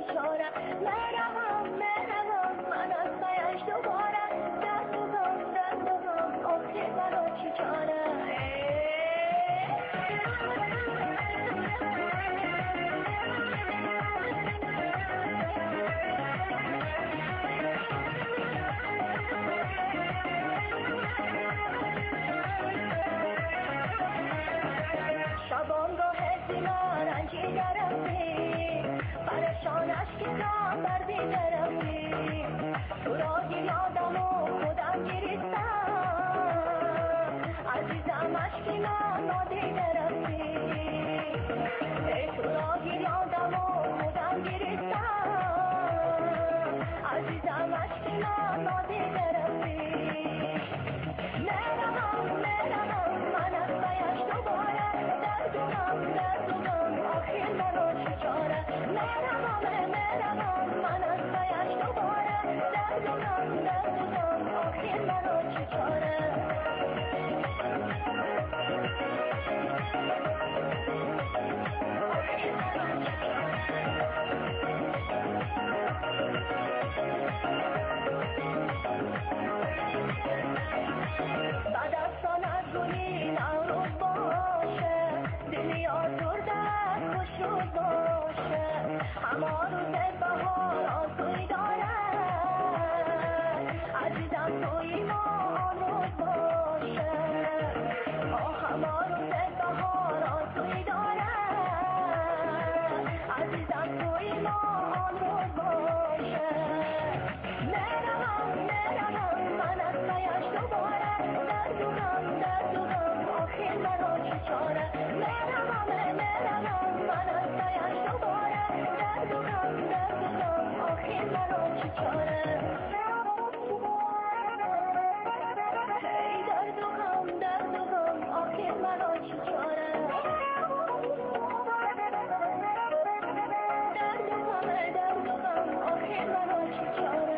چاره مهربان مهربان من از پیش دوباره دست بگم آخه برا چی چاره شبانگاه سینا رنجیده رفتی پریشان اشکیدم بردیده رفتی تو را یادم و خودم گریستم عزیزم اشکینا نادیده رفتی ای تو را یادم و خودم گریستم عزیزم اشکینا نادیده رفتی مهربان مهربان من از پیش دوباره دردم آخر مرا چه چاره مهربان مهربان من از پیش دوباره دردم آخر مرا چه چاره بعد از سالت گلی نوروز باشه دلی آزرده خوشروز باشه همه روز بهار آسوی داره عزیزم توی ما آن روز باشه همه روز بهار آسوی داره عزیزم توی ما آن روز باشه مهربان مهربان من از پیش دوباره دردم آخر مرا چی چاره مهربان مهربان من از پیش دوباره دردم آخر مرا چی چاره ای دردم آخر مرا چی چاره دردم آخر مرا چی چاره